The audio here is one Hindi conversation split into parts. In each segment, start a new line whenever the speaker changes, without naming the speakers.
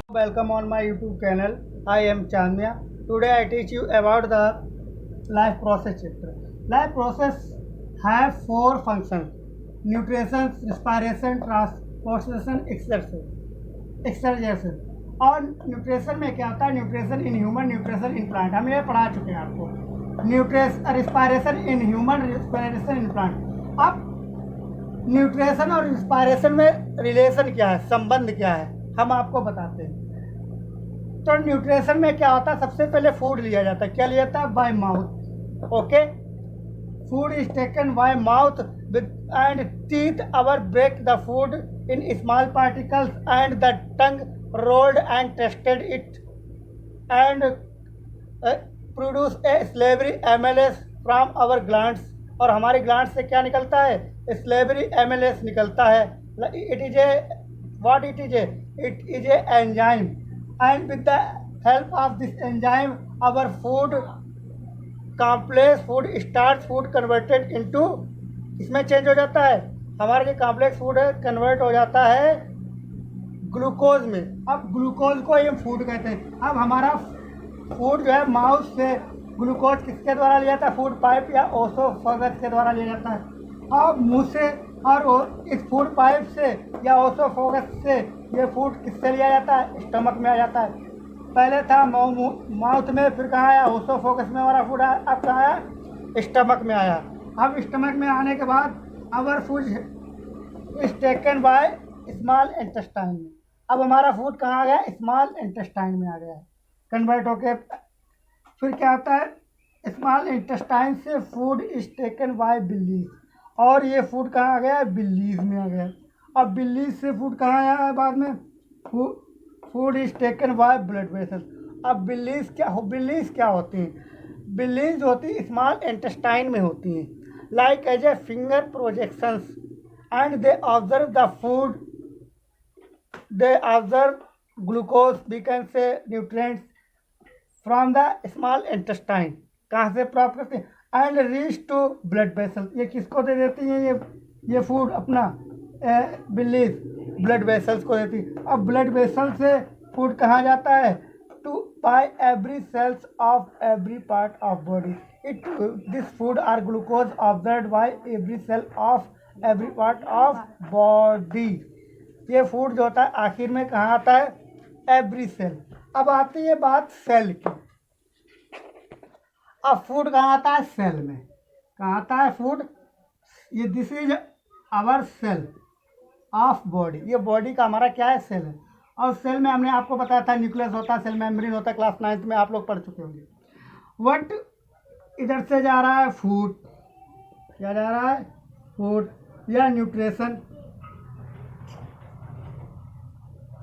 Welcome on my YouTube channel. I am Chandya. Today I teach you about the life process chapter. Life process have four functions: nutrition, respiration, transportation, exertion. और न्यूट्रिशन में क्या होता है? Nutrition in human, nutrition in plant, हम ये पढ़ा चुके हैं आपको। Respiration in human, respiration in plant. अब न्यूट्रिशन और इंस्पायरेशन में रिलेशन क्या है, संबंध क्या है, हम आपको बताते हैं। तो न्यूट्रिशन में क्या होता है? सबसे पहले फूड लिया जाता है। क्या लिया जाता है? By mouth. Okay, food is taken by mouth and teeth our break the food in small particles and the tongue rolled and tested it and produce a salivary MLS from our glands. और हमारी ग्लैंड से क्या निकलता है? स्लेवरी एमएलएस निकलता है। It is a what it is a enzyme and with the help of this enzyme our food complex food start food converted into, इसमें चेंज हो जाता है। हमारा जो कॉम्प्लेक्स फूड है कन्वर्ट हो जाता है ग्लूकोज में। अब ग्लूकोज को हम फूड कहते हैं। अब हमारा फूड जो है माउथ से ग्लूकोज किसके द्वारा लिया जाता है? फूड पाइप या ओसोफेगस के द्वारा लिया जाता है। अब मुंह से और इस फूड पाइप से या ओसोफेगस से ये फूड किससे लिया जाता है? स्टमक में आ जाता है। पहले था माउथ में, फिर कहाँ आया? ओसोफेगस में हमारा फूड आया। अब कहाँ आया? स्टमक में आया। अब स्टमक में आने के बाद our food is taken by small intestine में। अब हमारा फूड कहाँ आ गया? स्मॉल इंटेस्टाइन में आ गया है, कन्वर्ट होके। फिर क्या होता है? स्मॉल इंटेस्टाइन से फूड इज टेकन बाय बिल्लीज, और ये फूड कहाँ आ गया? बिल्लीज में आ गया। अब बिल्लीज से फूड कहाँ आया है बाद में? Food is taken by blood vessel. अब बिल्लीज क्या होती हैं? बिल्लीज होती स्मॉल इंटेस्टाइन में होती हैं, like as a finger projections and they observe the food, they observe glucose, we can say nutrients from the small intestine. कहाँ से प्राप्त करते हैं? And reach to blood vessel. ये किसको दे देती हैं? ये फूड अपना बिल्लीज ब्लड वेसल्स को देती है। अब ब्लड वेसल से फूड कहाँ जाता है? To by every cells of every part of body. This food are glucose observe by every cell of every part of body. ये फूड जो होता है आखिर में कहाँ आता है? Every cell. अब आती है बात सेल की। अब फूड कहाँ आता है? सेल में। कहाँ आता है फूड? ये this is our cell of body. ये बॉडी का हमारा क्या है? सेल है। और सेल में हमने आपको बताया था न्यूक्लियस होता है, सेल मेम्ब्रेन होता है, क्लास 9th में आप लोग पढ़ चुके होंगे। वट इधर से जा रहा है फूड, क्या जा रहा है? फूड या न्यूट्रिशन,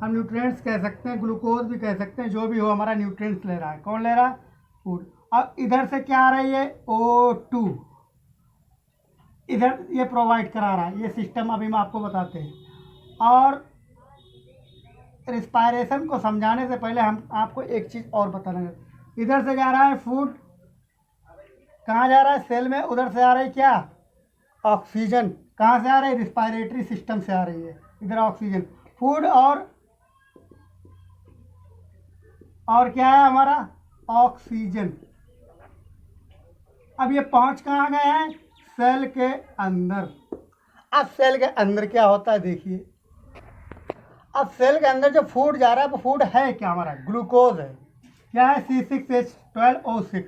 हम न्यूट्रिएंट्स कह सकते हैं, ग्लूकोज भी कह सकते हैं, जो भी हो हमारा न्यूट्रिएंट्स ले रहा है। कौन ले रहा है? फूड। अब इधर से क्या आ रही है? O2, इधर ये प्रोवाइड करा रहा है। ये सिस्टम अभी हम आपको बताते हैं। और रिस्पायरेशन को समझाने से पहले हम आपको एक चीज़ और बताना है। इधर से जा रहा है फूड, कहाँ जा रहा है? सेल में। उधर से आ रही क्या? ऑक्सीजन। कहाँ से आ रही है? रिस्पायरेटरी सिस्टम से आ रही है। इधर ऑक्सीजन, फूड और क्या है हमारा? ऑक्सीजन। अब ये पहुंच कहाँ गए हैं? सेल के अंदर। अब सेल के अंदर क्या होता है देखिए। अब सेल के अंदर जो फूड जा रहा है वो फूड है क्या? हमारा ग्लूकोज है। क्या है? C6H12O6।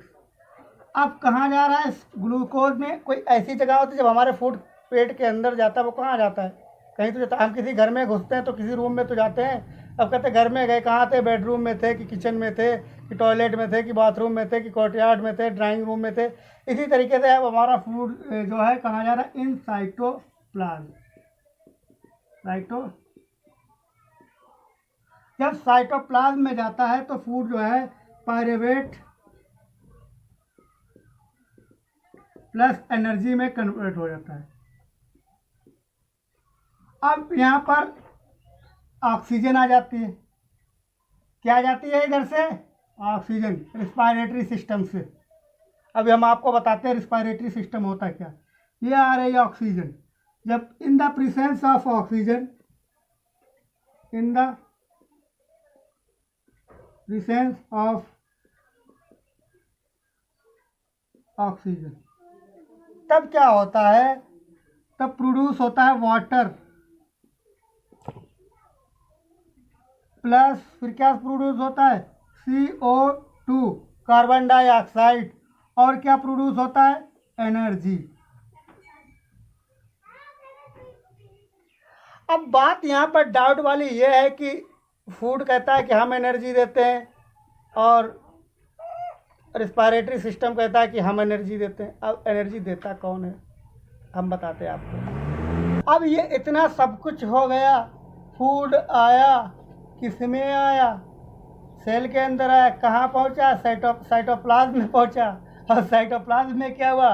अब कहाँ जा रहा है? ग्लूकोज में कोई ऐसी जगह होती है जब हमारे फूड पेट के अंदर जाता है, वो कहाँ जाता है? कहीं तो जाता है। हम किसी घर में घुसते हैं तो किसी रूम में तो जाते हैं। अब कहते घर में गए, कहाँ थे? बेडरूम में थे कि किचन में थे कि टॉयलेट में थे कि बाथरूम में थे कि कोर्टयार्ड में थे, ड्राइंग रूम में थे। इसी तरीके से अब हमारा फूड जो है कहाँ जा रहा है? In cytoplasm. जब साइटोप्लाज्म में जाता है तो फूड जो है पायरेवेट प्लस एनर्जी में कन्वर्ट हो जाता है। अब यहाँ पर ऑक्सीजन आ जाती है। क्या आ जाती है? इधर से ऑक्सीजन रिस्पायरेटरी सिस्टम से। अभी हम आपको बताते हैं रिस्पायरेटरी सिस्टम होता है क्या। ये आ रही है ऑक्सीजन। जब in the presence of oxygen, in the presence of oxygen, तब क्या होता है, तब प्रोड्यूस होता है वाटर प्लस फिर क्या प्रोड्यूस होता है, CO2 कार्बन डाइऑक्साइड, और क्या प्रोड्यूस होता है, एनर्जी। अब बात यहाँ पर डाउट वाली ये है कि फूड कहता है कि हम एनर्जी देते हैं और रिस्पायरेटरी सिस्टम कहता है कि हम एनर्जी देते हैं। अब एनर्जी देता कौन है, हम बताते हैं आपको। अब ये इतना सब कुछ हो गया, फूड आया, किस में आया, सेल के अंदर आया, कहाँ पहुँचा, साइटोप्लाज्म में पहुँचा, और साइटोप्लाज्म में क्या हुआ,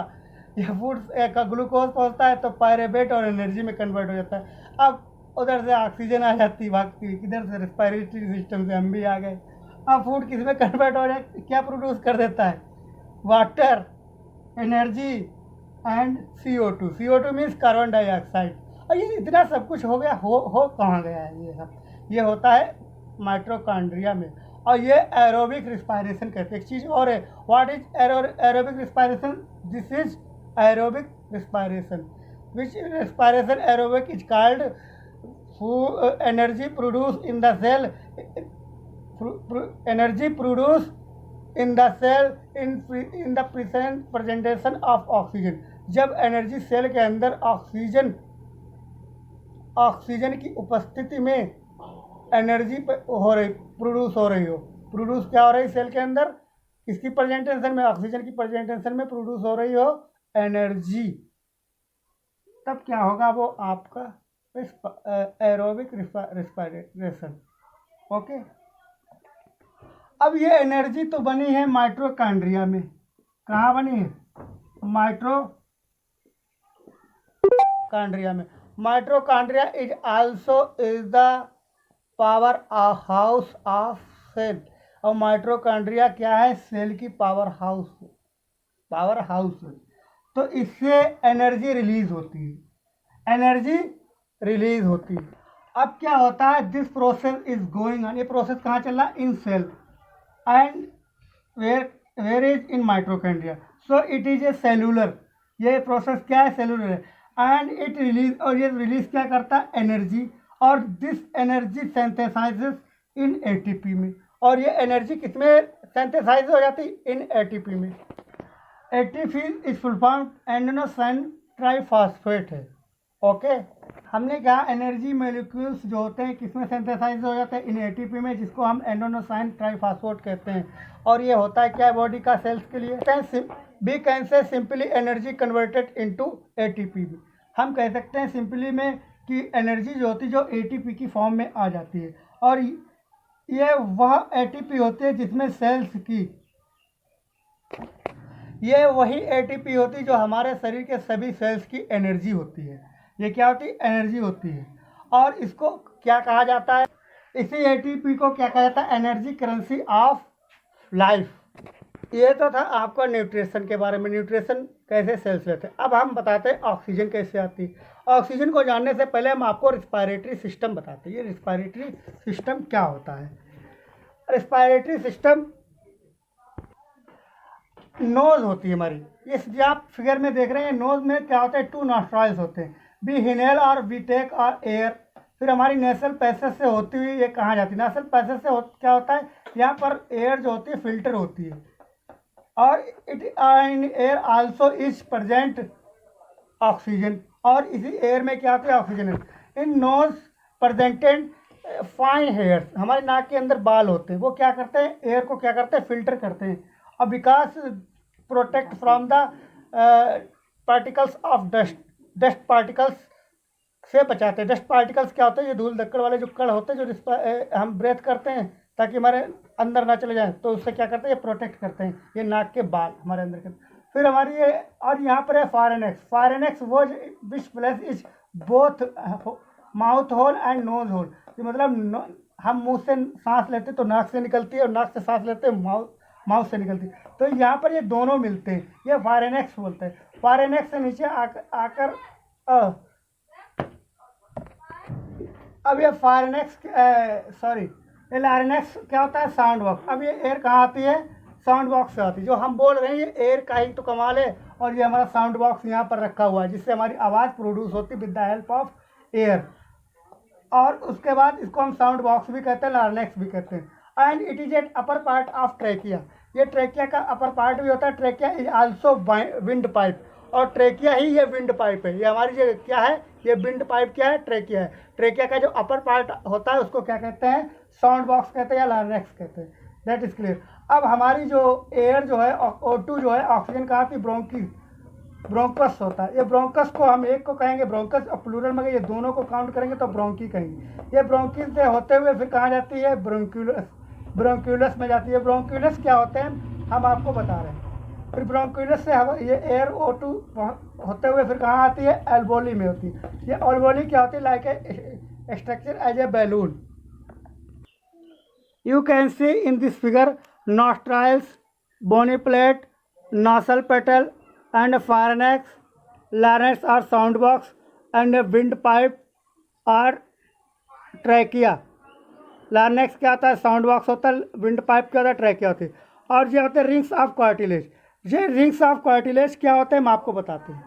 ये फूड का ग्लूकोज पहुँचता है तो पायरेट और एनर्जी में कन्वर्ट हो जाता है। अब उधर से ऑक्सीजन आ जाती भागती, इधर से रिस्पायरेटरी सिस्टम से हम भी आ गए। अब फूड किस में कन्वर्ट हो जाए, क्या प्रोड्यूस कर देता है, water, energy and CO2 means carbon dioxide. और ये इतना सब कुछ हो गया, हो कहाँ गया है ये सब, ये होता है माइटोकॉन्ड्रिया में। और ये एरोबिक रिस्पायरेशन कहते हैं। एक चीज़ और है, what is aerobic respiration, this is aerobic respiration, which respiration aerobic is called energy produce in the cell, energy produce in the cell in the presentation of oxygen. जब एनर्जी सेल के अंदर ऑक्सीजन की उपस्थिति में एनर्जी प्रोड्यूस हो रही हो, प्रोड्यूस क्या हो रही सेल के अंदर, किसकी प्रेजेंटेशन में, ऑक्सीजन की प्रेजेंटेशन में प्रोड्यूस हो रही हो एनर्जी, तब क्या होगा, वो आपका एरोबिक रिस्पायरेशन। ओके, अब ये एनर्जी तो बनी है माइटोकॉन्ड्रिया में, कहाँ बनी है, माइटोकॉन्ड्रिया में। Mitochondria is also is the power house of cell. और माइटोकॉन्ड्रिया क्या है, सेल की पावर हाउस है। तो इससे एनर्जी रिलीज होती है, अब क्या होता है, this process is going on, ये प्रोसेस कहाँ चल रहा है, in cell and where is in mitochondria, so it is a cellular, ये प्रोसेस क्या है, सेलुलर है। एंड इट रिलीज, और ये रिलीज क्या करता है, एनर्जी, और this energy synthesises in ATP में, और ये एनर्जी किसमें सिंथेसाइज हो जाती है, इन ATP में। ATP is full form adenosine triphosphate है। ओके, हमने कहा एनर्जी मॉलिक्यूल्स जो होते हैं किसमें सिंथेसाइज हो जाते हैं, इन ATP में, जिसको हम एडेनोसाइन ट्राइफॉस्फेट कहते हैं। और ये होता है क्या, बॉडी का सेल्स के लिए, we can say simply energy converted into ATP। हम कह सकते हैं सिंपली में कि एनर्जी जो होती है जो ATP की फॉर्म में आ जाती है, और ये वह ATP होती है जिसमें सेल्स की, ये वही ATP होती है जो हमारे शरीर के सभी सेल्स की एनर्जी होती है। ये क्या होती है, एनर्जी होती है। और इसको क्या कहा जाता है, इसी ATP को क्या कहा जाता है, एनर्जी करेंसी ऑफ लाइफ। ये तो था आपका न्यूट्रिशन के बारे में, न्यूट्रिशन कैसे सेल्स लेते हैं। अब हम बताते हैं ऑक्सीजन कैसे आती है। ऑक्सीजन को जानने से पहले हम आपको रिस्पायरेटरी सिस्टम बताते हैं। ये रिस्पायरेटरी सिस्टम क्या होता है, रिस्पायरेटरी सिस्टम नोज होती है हमारी, ये जो आप फिगर में देख रहे हैं, नोज में क्या होता है, 2 नॉस्ट्रॉयल्स होते हैं, वी इनहेल और वी टेक और एयर। फिर हमारी नेसल पैसेज से होती हुई ये कहाँ जाती है, नेसल पैसेज से क्या होता है, यहाँ पर एयर जो होती है फिल्टर होती है, और it in air also is present oxygen, और इसी एयर में क्या होता है, ऑक्सीजन है। इन नोज प्रेजेंटेड फाइन हेयर्स, हमारे नाक के अंदर बाल होते हैं, वो क्या करते हैं, एयर को क्या करते हैं, फिल्टर करते हैं, और because protect from the particles of dust particles से बचाते हैं। डस्ट पार्टिकल्स क्या होते हैं, ये धूल धक्कड़ वाले जो कण होते हैं जो हम ब्रेथ करते हैं ताकि हमारे अंदर ना चले जाएं, तो उससे क्या करते हैं, ये प्रोटेक्ट करते हैं, ये नाक के बाल हमारे अंदर के। फिर हमारी ये, और यहाँ पर है फारेनेक्स वो which place is both mouth hole and nose hole. ये मतलब हम मुंह से सांस लेते तो नाक से निकलती है, और नाक से सांस लेते माउथ से निकलती है, तो यहाँ पर ये दोनों मिलते हैं, ये फारेनेक्स बोलते हैं। फारेनेक्स से नीचे आकर अब ये फारेनेक्स ये लारिंक्स क्या होता है, साउंड बॉक्स। अब ये एयर कहाँ आती है, साउंड बॉक्स से आती है। जो हम बोल रहे हैं ये एयर का ही तो कमाल है, और ये हमारा साउंड बॉक्स यहाँ पर रखा हुआ है जिससे हमारी आवाज़ प्रोड्यूस होती है with the help of air. और उसके बाद इसको हम साउंड बॉक्स भी कहते हैं, लारिंक्स भी कहते हैं। And it is at upper part of trachea. ये ट्रेकिया का अपर पार्ट भी होता है। Trachea is also wind pipe, और ट्रेकिया ही ये विंड पाइप है। ये हमारी जो क्या है, ये विंड पाइप क्या है, ट्रेकिया है। ट्रेकिया का जो अपर पार्ट होता है उसको क्या कहते हैं, साउंड बॉक्स कहते हैं या लारिंक्स कहते हैं। That is clear. अब हमारी जो एयर जो है O2 जो है, ऑक्सीजन कहाँ थी, ब्रोंकस होता है। ये ब्रोंकस को हम एक को कहेंगे ब्रोंकस, और प्लूरल में ये दोनों को काउंट करेंगे तो ब्रोंकी कहेंगे। ये ब्रोंकिस से होते हुए फिर कहाँ जाती है, ब्रोंक्यूलस में जाती है। ब्रोंक्यूलस क्या होते हैं हम आपको बता रहे हैं। फिर ब्रोंक्यूलस से ये एयर O2 होते हुए फिर कहाँ आती है, एल्वोली में होती है। ये एल्वोली क्या होती है, like a structure as a balloon. You can see in this figure nostrils, bony plate, nasal petal and pharynx. Larynx or sound box and a windpipe or trachea. लार्नेक्स क्या होता है, साउंड बॉक्स होता है। विंड पाइप क्या होता है, ट्रैकिया होती है। और ये होते हैं रिंग्स ऑफ कार्टिलेज। ये रिंग्स ऑफ कार्टिलेज क्या होते हैं हम आपको बताते हैं।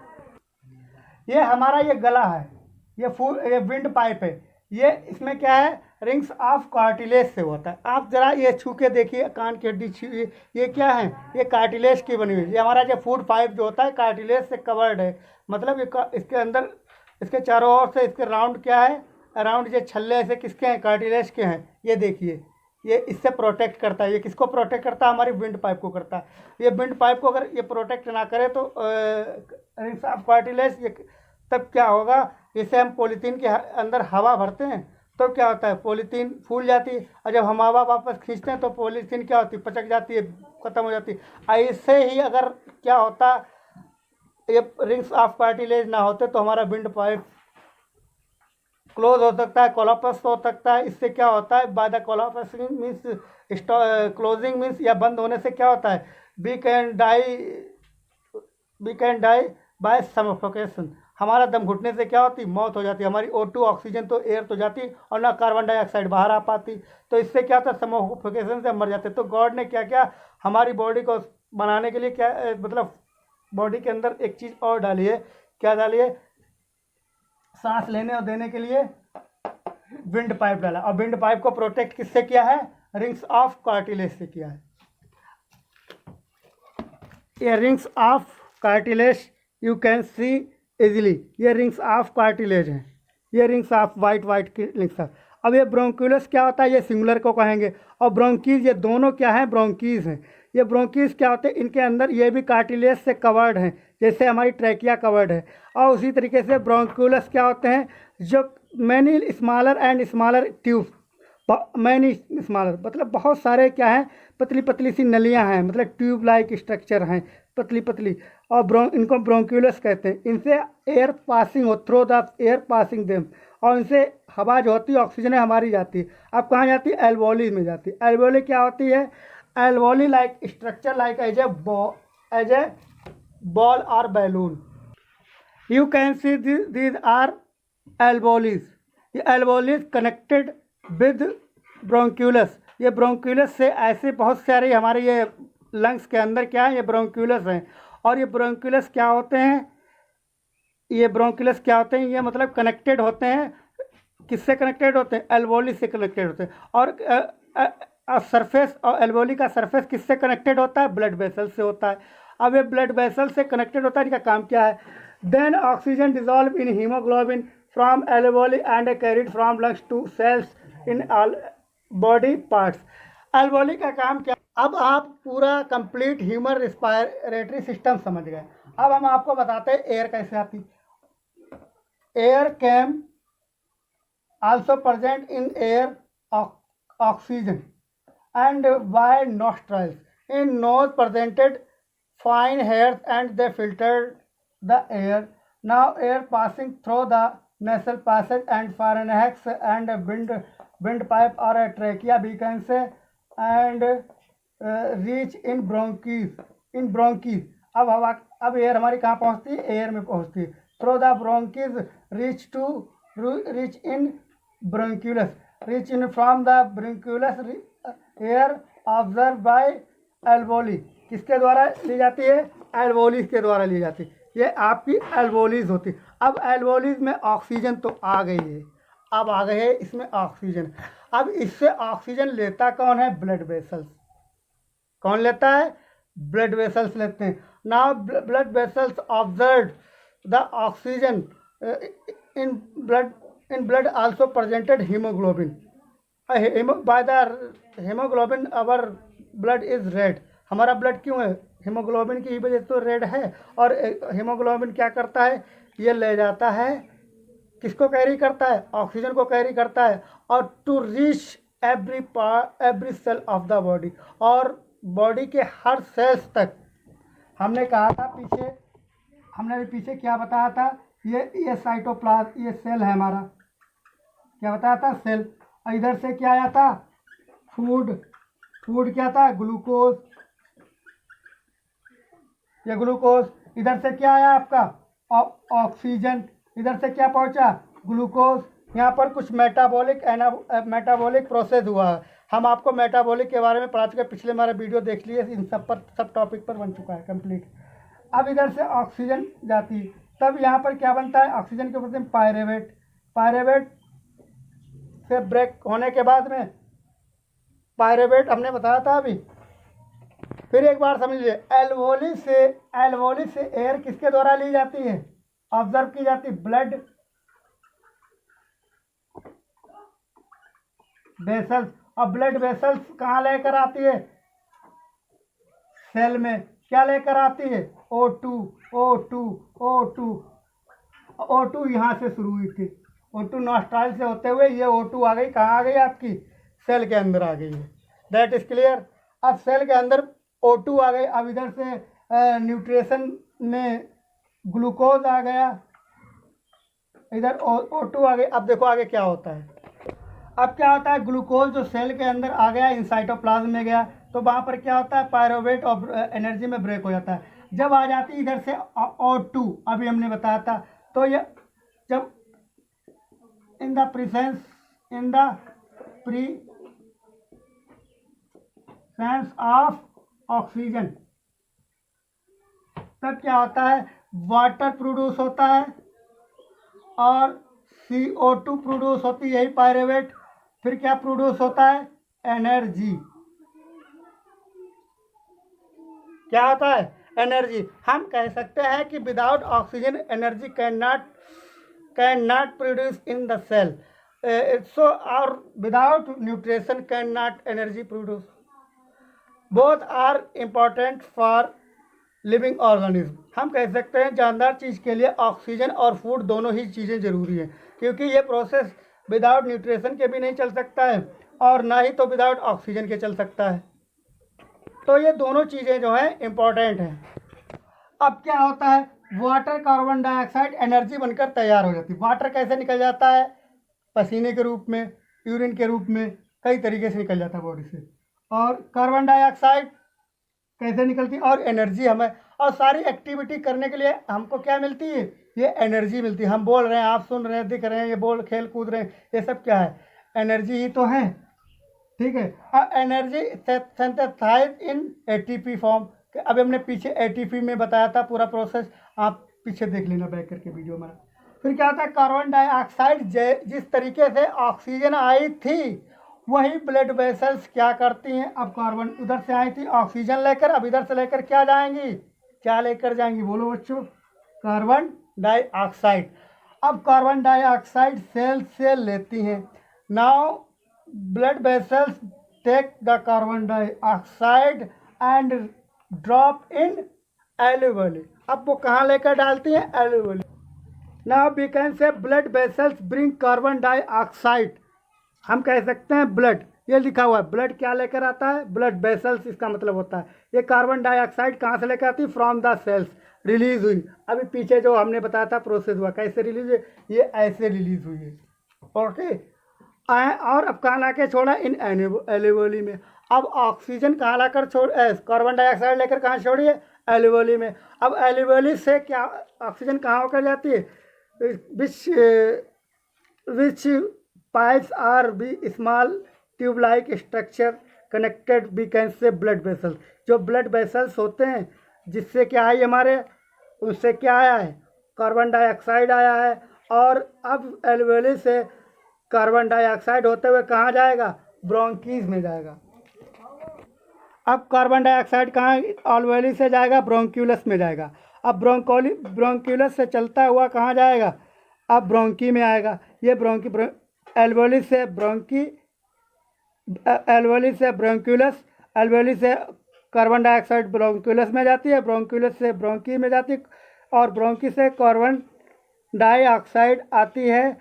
ये हमारा ये गला है, ये विंड पाइप है। ये इसमें क्या है, रिंग्स ऑफ कार्टिलेज से होता है। आप जरा ये छू के देखिए, कान की हड्डी छू, ये क्या है, ये कार्टिलेज की बनी हुई है। ये हमारा जो फूड पाइप जो होता है कार्टिलेज से कवर्ड है। मतलब ये इसके अंदर, इसके चारों ओर से इसके राउंड क्या है, अराउंड ये छल्ले ऐसे किसके हैं, कार्टिलेज के हैं। ये देखिए, ये इससे प्रोटेक्ट करता है। ये किसको प्रोटेक्ट करता है, हमारी विंड पाइप को करता है। ये विंड पाइप को अगर ये प्रोटेक्ट ना करे तो रिंग्स ऑफ कार्टिलेज, ये तब क्या होगा, जैसे हम पॉलीथीन के अंदर हवा भरते हैं तो क्या होता है, पॉलीथीन फूल जाती है, और जब हम हवा वापस खींचते हैं तो पॉलीथीन क्या होती है, पचक जाती है, ख़त्म हो जाती है। ऐसे ही अगर क्या होता, ये रिंग्स ऑफ कार्टिलेज ना होते तो हमारा विंड पाइप क्लोज हो सकता है, कोलाप्स हो सकता है। इससे क्या होता है, by the collapsing means closing means, या बंद होने से क्या होता है, we can die by suffocation. हमारा दम घुटने से क्या होती, मौत हो जाती है। हमारी O2 ऑक्सीजन तो एयर तो जाती और ना कार्बन डाइऑक्साइड बाहर आ पाती। तो इससे क्या होता है, सफोकेशन से मर जाते। तो गॉड ने क्या क्या हमारी बॉडी को बनाने के लिए क्या मतलब बॉडी के अंदर एक चीज़ और डाली है। क्या डाली है, सांस लेने और देने के लिए विंड पाइप डाला। और विंड पाइप को प्रोटेक्ट किससे किया है, रिंग्स ऑफ कार्टिलेज से किया है। ये rings of cartilage you can C easily. ये रिंग्स ऑफ कार्टिलेज हैं, ये रिंग्स ऑफ वाइट की रिंग्स ऑफ। अब ये ब्रोंक्यूलस क्या होता है, ये सिंगुलर को कहेंगे। और ब्रोंकीज, ये दोनों क्या हैं, ब्रोंकीज हैं। ये ब्रोंकीज क्या होते हैं, इनके अंदर ये भी कार्टिलेज से कवर्ड हैं, जैसे हमारी ट्रैकिया कवर्ड है। और उसी तरीके से ब्रोंक्यूलस क्या होते हैं, जो many smaller and smaller tubes, many smaller मतलब बहुत सारे क्या हैं, पतली पतली सी नलियां हैं, मतलब ट्यूब लाइक स्ट्रक्चर हैं, पतली पतली। और इनको ब्रोंक्यूलस कहते हैं। इनसे एयर पासिंग हो, through the air passing them, और इनसे हवा जो होती है, ऑक्सीजन हमारी जाती है। अब कहाँ जाती है, एल्वोली में जाती है। एल्वोली क्या होती है, alveoli like structure like as a ball और balloon. You can see these are alveolis. ये एल्वोलीज कनेक्टेड विद ब्रोंक्यूलस। ये ब्रोंक्यूलस से ऐसे बहुत सारे हमारे ये लंग्स के अंदर क्या है, ये ब्रोंक्यूलस हैं। और ये ब्रोंक्यूलस क्या होते हैं, ये ब्रोंक्यूलस क्या होते हैं, ये मतलब कनेक्टेड होते हैं। किससे कनेक्टेड होते हैं, एल्वोली से कनेक्टेड होते हैं। और सरफेस, और एल्वोली का सरफेस किससे कनेक्टेड होता है, ब्लड वेसल से होता है। अब ये ब्लड वेसल से कनेक्टेड होता है, इनका काम क्या है, then oxygen dissolve in haemoglobin from alveoli and carried from lungs to cells in all body parts. Alveoli का काम क्या, अब आप पूरा कंप्लीट ह्यूमन रेस्पिरेटरी सिस्टम समझ गए। अब हम आपको बताते हैं एयर कैसे आती। Air can also present in air oxygen and by nostrils in nose presented fine hairs and they filtered the air. Now air passing through the nasal passage and pharynx and windpipe or a trachea we can say and reach in bronchies। अब एयर हमारी कहाँ पहुँचती है, एयर में पहुँचती है। Through the bronchies reach in bronchioles. Reach in from the bronchioles air observe by alveoli. किसके द्वारा ली जाती है? एल्वोलीज के द्वारा ली जाती है। ये आपकी एल्वोलीज होती है। अब एल्वोलीज में ऑक्सीजन तो आ गई है, अब आ गए है इसमें ऑक्सीजन। अब इससे ऑक्सीजन लेता कौन है? Blood vessels. कौन लेता है? ब्लड वेसल्स लेते हैं। Now blood vessels observe the oxygen in blood also presented haemoglobin. By the haemoglobin our blood is red. हमारा ब्लड क्यों है? हीमोग्लोबिन की वजह से तो रेड है। और हीमोग्लोबिन क्या करता है? ये ले जाता है, किसको कैरी करता है? ऑक्सीजन को कैरी करता है। और to reach every cell of the body, और बॉडी के हर सेल्स तक। हमने कहा था पीछे, हमने पीछे क्या बताया था? ये साइटोप्लाज्म, ये सेल है हमारा। क्या बताया था? सेल। और इधर से क्या आया था? फूड। फूड क्या था? ग्लूकोज। ये ग्लूकोज। इधर से क्या आया आपका? ऑक्सीजन। इधर से क्या पहुंचा? ग्लूकोज। यहाँ पर कुछ मेटाबॉलिक प्रोसेस हुआ है। हम आपको मेटाबॉलिक के बारे में पढ़ा चुके, पिछले हमारे वीडियो देख लिए, इन सब टॉपिक पर बन चुका है कंप्लीट। अब इधर से ऑक्सीजन जाती, तब यहाँ पर क्या बनता है? ऑक्सीजन के ऊपर पायरेवेट। पायरेवेट से ब्रेक होने के बाद में, पायरेवेट हमने बताया था अभी। फिर एक बार समझ लीजिए, एल्वोली से एयर किसके द्वारा ली जाती है? ऑब्जर्व की जाती ब्लड वेसल्स। और ब्लड वेसल्स कहाँ लेकर आती है? सेल में। क्या लेकर आती है? O2 O2 O2 O2 यहाँ से शुरू हुई थी। O2 नॉस्ट्राइल से होते हुए ये O2 आ गई, कहाँ आ गई? आपकी सेल के अंदर आ गई है। That is clear. अब सेल के अंदर O2 आ गई। अब इधर से न्यूट्रिशन में ग्लूकोज आ गया, इधर O2 आ गई। अब देखो आगे क्या होता है। अब क्या होता है? ग्लूकोज जो सेल के अंदर आ गया, इन साइटोप्लाज्म में गया, तो वहाँ पर क्या होता है? पायरोवेट और एनर्जी में ब्रेक हो जाता है। जब आ जाती है इधर से O2, अभी हमने बताया था, तो ये जब in the presence of oxygen, तब क्या होता है? वाटर प्रोड्यूस होता है और CO2 प्रोड्यूस होती है, यही पायरेवेट। फिर क्या प्रोड्यूस होता है? एनर्जी। क्या होता है? एनर्जी। हम कह सकते हैं कि without oxygen energy can not produce in the cell, so और without nutrition can not energy produce. Both are important for living organism. हम कह सकते हैं जानदार चीज़ के लिए ऑक्सीजन और फूड दोनों ही चीज़ें ज़रूरी हैं, क्योंकि ये प्रोसेस विदाउट न्यूट्रिशन के भी नहीं चल सकता है और ना ही तो विदाउट ऑक्सीजन के चल सकता है। तो ये दोनों चीज़ें जो हैं इम्पॉर्टेंट हैं। अब क्या होता है? वाटर कार्बन डाइऑक्साइड एनर्जी बनकर तैयार हो जाती है। वाटर कैसे निकल जाता है? पसीने के रूप में, यूरिन के रूप में, कई तरीके से निकल जाता है बॉडी से। और कार्बन डाइऑक्साइड कैसे निकलती है? और एनर्जी हमें, और सारी एक्टिविटी करने के लिए हमको क्या मिलती है? ये एनर्जी मिलती है। हम बोल रहे हैं, आप सुन रहे हैं, दिख रहे हैं, ये बोल खेल कूद रहे हैं, ये सब क्या है? एनर्जी ही तो है। ठीक है। और एनर्जी सिंथेसाइज इन ATP फॉर्म। अभी हमने पीछे ATP में बताया था पूरा प्रोसेस, आप पीछे देख लेना बैक करके वीडियो हमारा। फिर क्या होता है? कार्बन डाइऑक्साइड जिस तरीके से ऑक्सीजन आई थी, वही ब्लड वेसल्स क्या करती हैं? अब कार्बन उधर से आई थी ऑक्सीजन लेकर, अब इधर से लेकर क्या जाएंगी? क्या लेकर जाएंगी? बोलो बच्चों। Carbon dioxide. अब कार्बन डाइऑक्साइड सेल से लेती हैं। Now blood vessels take the carbon dioxide and drop in alveoli. अब वो कहाँ लेकर डालती हैं? Alveoli. Now we can say blood vessels bring carbon dioxide. हम कह सकते हैं ब्लड, ये लिखा हुआ है, ब्लड क्या लेकर आता है? ब्लड वेसल्स, इसका मतलब होता है ये कार्बन डाइऑक्साइड कहाँ से लेकर आती है? फ्रॉम द सेल्स रिलीज हुई। अभी पीछे जो हमने बताया था प्रोसेस हुआ, कैसे रिलीज हुई? ये ऐसे रिलीज हुई है। ओके। और अब कहाँ ला के छोड़ा? इन एल्वेओली में। अब ऑक्सीजन कहाँ लाकर छोड़, कार्बन डाइऑक्साइड लेकर कहाँ छोड़ी है? एल्वेओली में। अब एल्वेओली से क्या ऑक्सीजन कहाँ होकर जाती है? Which pipes are be small tube like structure connected we can say blood vessels. जो ब्लड वेसल्स होते हैं जिससे क्या है हमारे, उससे क्या आया है, कार्बन डाइऑक्साइड आया है। और अब एल्वेली से कार्बन डाइऑक्साइड होते हुए कहाँ जाएगा, ब्रोंकीज में जाएगा। अब कार्बन डाइऑक्साइड कहाँ एल्वेली से जाएगा, ब्रोंक्यूलस में जाएगा। अब ब्रोंक्यूलस से चलता हुआ कहाँ जाएगा, अब ब्रोंकी में आएगा। ये एल्वेली से ब्रोंकी, एल्वेली से ब्रोंक्यूलस, एल्वेली से कार्बन डाइऑक्साइड ब्रोंक्यूलस में जाती है, ब्रोंक्यूलस से ब्रोंकी में जाती है, और ब्रोंकी से कार्बन डाइऑक्साइड आती है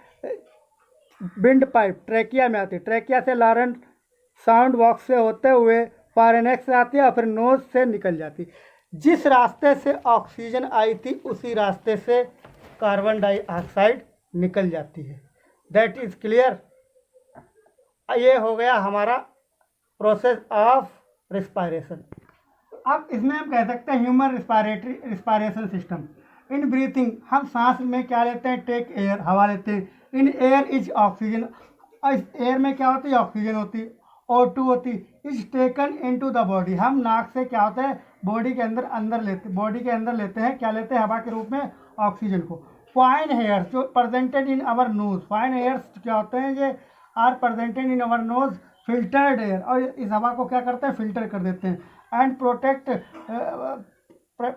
विंड पाइप ट्रेकिया में आती है। ट्रेकिया से लारेंस साउंड बॉक्स से होते हुए फारेनेक्स से आती है और फिर नोज से निकल जाती है। जिस रास्ते से ऑक्सीजन आई थी उसी रास्ते से कार्बन डाइऑक्साइड निकल जाती है। That is clear. ये हो गया हमारा प्रोसेस ऑफ रिस्पायरेशन। अब इसमें हम कह सकते हैं human respiration system. In breathing हम सांस में क्या लेते हैं, टेक एयर, हवा लेते हैं। इन एयर इज ऑक्सीजन, इस एयर में क्या होती है, ऑक्सीजन होती है, O2 होती। Is taken into the body, हम नाक से क्या होता है बॉडी के अंदर लेते हैं, क्या लेते हैं, हवा के रूप में ऑक्सीजन को। फाइन हेयर्स जो presented in our nose, fine hairs क्या होते हैं, ये are presented in our nose filtered air, और इस हवा को क्या करते हैं, फिल्टर कर देते हैं। And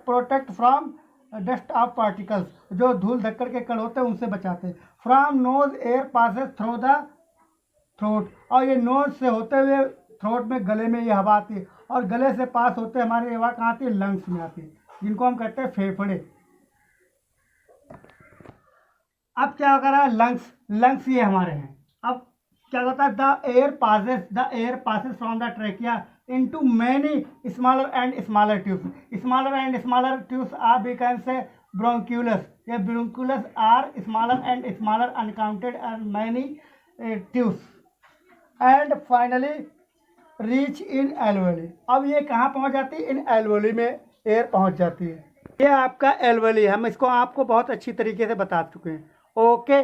protect from dust of particles, जो धूल धक्कड़ के कण होते हैं उनसे बचाते हैं। From knows air passes through the throat, और ये नोज से होते हुए थ्रोट में, गले में ये हवा आती है, और गले से पास होते हमारी हवा कहाँ आती है, लंग्स में आती है, जिनको हम कहते हैं फेफड़े। अब क्या करा, लंग्स ये हमारे हैं। अब क्या होता है, the air passes from the trachea into many smaller and smaller tubes. Smaller and smaller tubes are, we can say, bronchioles. ये bronchioles are smaller and smaller, uncounted and many tubes, and finally reach in alveoli. अब ये कहाँ पहुँच जाती है, इन alveoli में एयर पहुँच जाती है। ये आपका alveoli, हम इसको आपको बहुत अच्छी तरीके से बता चुके हैं। ओके,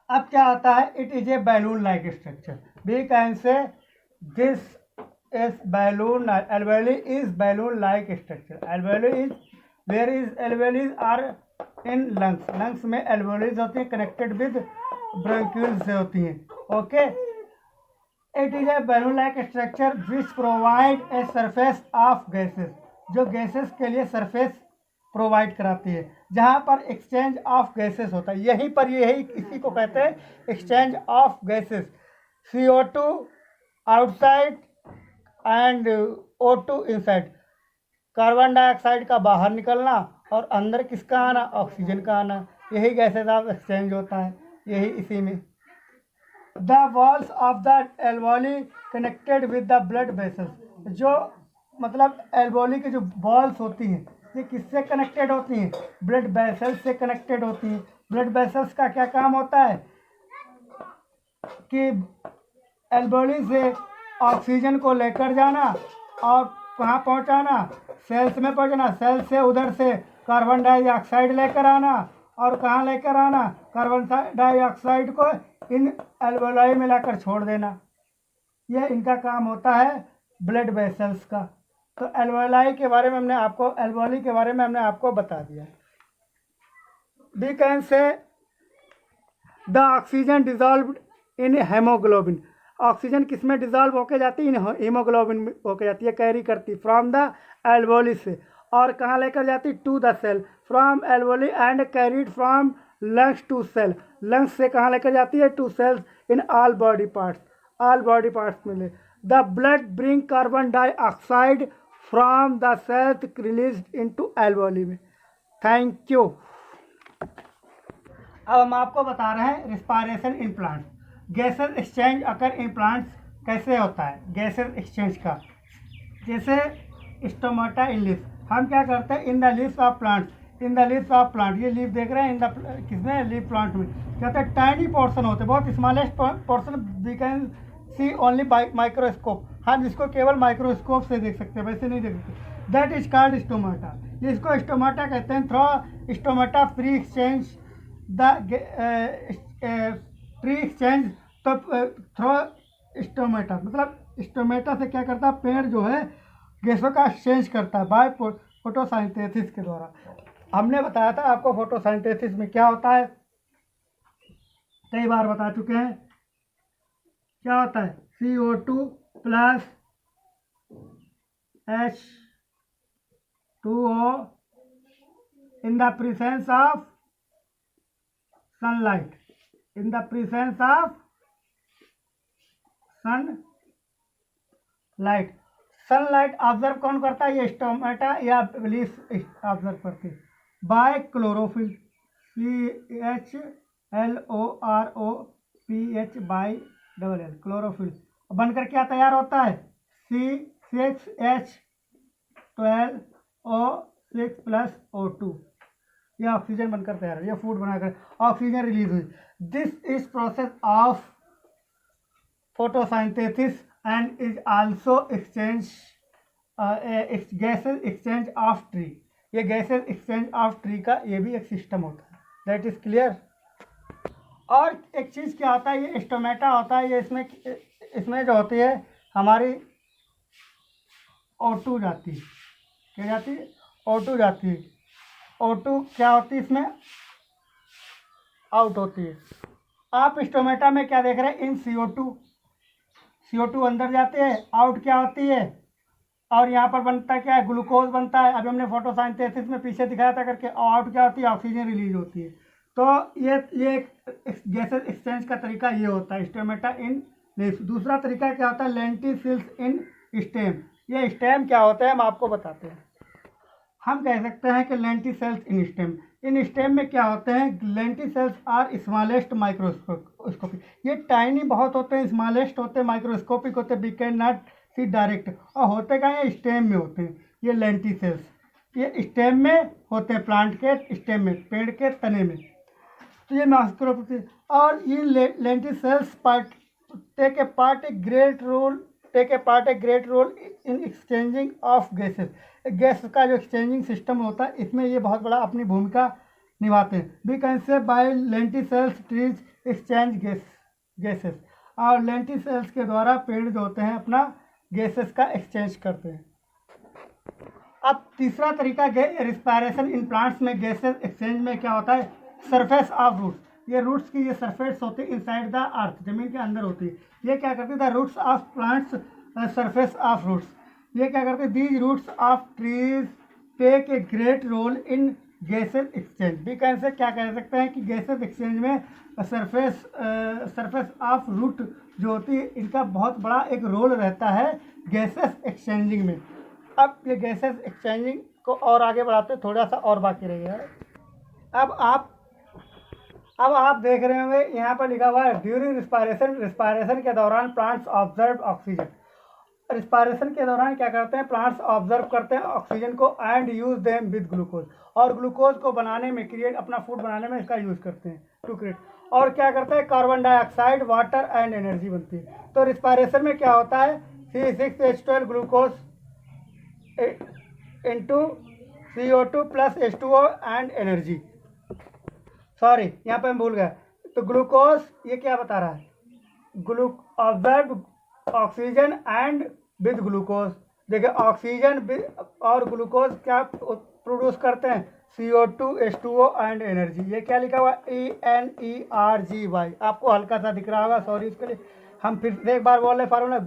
अब क्या आता है, it is a balloon like structure. We can say this is balloon, alveoli is balloon like structure. Alveoli is, where is alveoli are in lungs में alveoli होती है, connected with bronchioles से होती हैं। Okay, it is a balloon like structure which provide a surface of gases, जो gases के लिए surface प्रोवाइड कराती है, जहाँ पर एक्सचेंज ऑफ गैसेस होता है। यहीं पर यही इसी को कहते हैं exchange of gases. CO2 outside and O2 inside, carbon dioxide का बाहर निकलना और अंदर किसका आना, ऑक्सीजन का आना, यही गैसेस ऑफ एक्सचेंज होता है, यही इसी में। The walls of the alveoli connected with the blood vessels, जो मतलब एल्वोली की जो वॉल्स होती हैं ये किससे कनेक्टेड होती हैं, ब्लड वेसल्स से कनेक्टेड होती हैं। ब्लड वेसल्स का क्या काम होता है कि एल्वोली से ऑक्सीजन को लेकर जाना और कहाँ पहुँचाना, सेल्स में पहुँचाना, सेल्स से उधर से कार्बन डाइऑक्साइड लेकर आना, और कहाँ लेकर आना, कार्बन डाइऑक्साइड को इन एल्वोलाई में लाकर छोड़ देना। यह इनका काम होता है ब्लड वेसल्स का। तो एल्वोलाई के बारे में हमने आपको, एल्वोली के बारे में हमने आपको बता दिया। We can say the oxygen dissolved in haemoglobin, oxygen किस में डिजॉल्व होके जाती है, इन हीमोग्लोबिन में होके जाती है, कैरी करती फ्रॉम द एल्वोली से, और कहाँ लेकर जाती, to the cell, from alveoli and carried from lungs to cell, lungs से कहाँ लेकर जाती है, to cells in all body parts में ले। The blood bring carbon dioxide from the cells released into alveoli में। Thank you. अब हम आपको बता रहे हैं respiration in plants. Gases exchange occur in plants कैसे होता है, गैसेस एक्सचेंज का, जैसे स्टोमाटा इन लीव्स, हम क्या करते हैं, in the leaves of plants, in the leaves of plant, ये लीव देख रहे हैं, इन द किसमें, लीव प्लांट में, क्या होता है, टाइनी पोर्शन होते हैं, बहुत smallest portion, we can see only by microscope, हम इसको केवल माइक्रोस्कोप से देख सकते हैं, वैसे नहीं देख सकते। दैट इज कॉल्ड स्टोमाटा, इसको स्टोमाटा कहते हैं। Through stomata free exchange the tree exchange तो थ्रो स्टोमेटा, मतलब स्टोमेटा से क्या करता है, पेड़ जो है गैसों का एक्सचेंज करता है बाय फोटोसिंथेसिस के द्वारा। हमने बताया था आपको फोटोसिंथेसिस में क्या होता है, कई बार बता चुके हैं। क्या होता है, CO2 plus H2O in the presence of sunlight, in the presence of sunlight. Sunlight observe कौन करता है, ये स्टोमेटा या लीफ ऑब्जर्व करती है bye chlorophyll, CHLOROPH by double L, chlorophyll. बनकर क्या तैयार होता है, C6H12O6 प्लस O2, ये ऑक्सीजन बनकर तैयार है, ये फूड बनाकर ऑक्सीजन रिलीज हुई। This is process of photosynthesis and is also exchange gases exchange of tree, ये गैसेज एक्सचेंज ऑफ ट्री का ये भी एक सिस्टम होता है। That is clear. और एक चीज़ क्या होता है, ये स्टोमेटा होता है, ये इसमें जो होती है हमारी O2 जाती है, क्या जाती है, O2 जाती है। O2 क्या होती है, इसमें आउट होती है। आप स्टोमेटा में क्या देख रहे हैं, इन CO2 अंदर जाते हैं, आउट क्या होती है, और यहाँ पर बनता क्या है, ग्लूकोज बनता है। अभी हमने फोटोसिंथेसिस में पीछे दिखाया था करके, आउट क्या होती है, ऑक्सीजन रिलीज होती है। तो ये गैसेस एक्सचेंज का तरीका ये होता है स्टोमेटा इन लीफ। दूसरा तरीका क्या होता है, लेंटिसेल्स इन स्टेम। ये स्टेम क्या होता है हम आपको बताते हैं। हम कह सकते हैं कि lenticels in stem, in stem में क्या होते हैं, लेंटिसेल्स आर स्मॉलेस्ट माइक्रोस्कोपिक, ये टाइनी बहुत होते हैं, स्मॉलेस्ट होते हैं, माइक्रोस्कोपिक होते हैं, we can not see direct. और होते क्या है, स्टेम में होते हैं ये लेंटिसेल्स, ये स्टेम में होते हैं, प्लांट के स्टेम में, पेड़ के तने में। तो ये माइक्रोस्कोपिक, और ये lenticels take a part a great role in exchanging of gases. Gas का जो एक्सचेंजिंग सिस्टम होता है, इसमें ये बहुत बड़ा अपनी भूमिका निभाते हैं। We can say by lenticels trees exchange gases, और लेंटिसेल्स के द्वारा पेड़ जो होते हैं अपना गैसेस का एक्सचेंज करते हैं। अब तीसरा तरीका रिस्पायरेशन इन प्लांट्स में गैसेस एक्सचेंज में क्या होता है, सरफेस ऑफ रूट्स। ये रूट्स की ये सरफेस होती है इनसाइड द अर्थ, जमीन के अंदर होती है। ये क्या करती है, the roots of plants surface of roots, ये क्या करते हैं, these roots of trees take a great role in gases exchange. भी कैसे क्या कह सकते हैं कि गैसेस एक्सचेंज में सरफेस ऑफ रूट जो होती है, इनका बहुत बड़ा एक रोल रहता है गैसेस एक्सचेंजिंग में। अब ये गैसेस एक्सचेंजिंग को और आगे बढ़ाते हैं, थोड़ा सा और बाकी रह गया है। अब आप देख रहे होंगे यहाँ पर लिखा हुआ है ड्यूरिंग रिस्पायरेशन के दौरान प्लांट्स ऑब्जर्व ऑक्सीजन। रिस्पायरेशन के दौरान क्या करते हैं, प्लांट्स ऑब्जर्व करते हैं ऑक्सीजन को and use them with glucose, और ग्लूकोज को बनाने में, क्रिएट अपना फूड बनाने में इसका यूज करते हैं टू क्रिएट। और क्या करते हैं, carbon dioxide, water and energy बनती है। तो रिस्पायरेशन में क्या होता है, C6H12 glucose into CO2 plus H2O and energy. Sorry यहाँ पे मैं भूल गया। तो ग्लूकोज ये क्या बता रहा है, observe oxygen and with glucose. देखिए ऑक्सीजन और ग्लूकोज क्या प्रोड्यूस करते हैं, CO2 H2O एंड एनर्जी। ये क्या लिखा हुआ, ENERGY। आपको हल्का सा दिख रहा होगा, सॉरी इसके लिए। हम फिर से एक बार बोल रहे formula,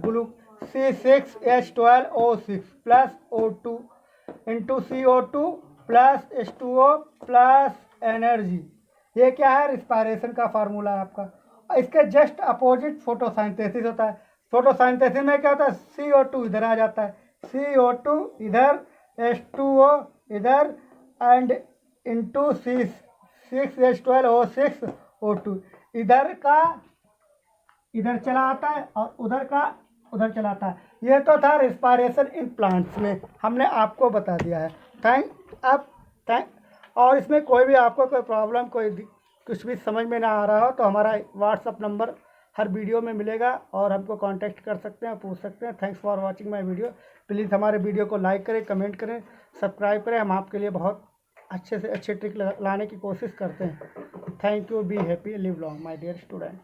C6H12O6 plus O2 into CO2 plus H2O plus energy. ये क्या है, रिस्पायरेशन का फार्मूला है आपका। इसके जस्ट अपोजिट फोटोसिंथेसिस होता है। फोटोसिंथेसिस में क्या होता है, CO2 इधर आ जाता है, CO2 इधर, H2O इधर, एंड इंटू C6H12O6O2 इधर का इधर चला आता है, और उधर का उधर चला आता है। ये तो था रिस्पायरेशन इन प्लांट्स में, हमने आपको बता दिया है। थैंक। और इसमें कोई भी आपको कोई प्रॉब्लम, कोई कुछ भी समझ में ना आ रहा हो, तो हमारा व्हाट्सअप नंबर हर वीडियो में मिलेगा, और हमको कांटेक्ट कर सकते हैं, पूछ सकते हैं। Thanks for watching my video. Please हमारे वीडियो को लाइक करें, कमेंट करें, सब्सक्राइब करें। हम आपके लिए बहुत अच्छे से अच्छे ट्रिक लाने की कोशिश करते हैं। Thank you, be happy, live long my dear student.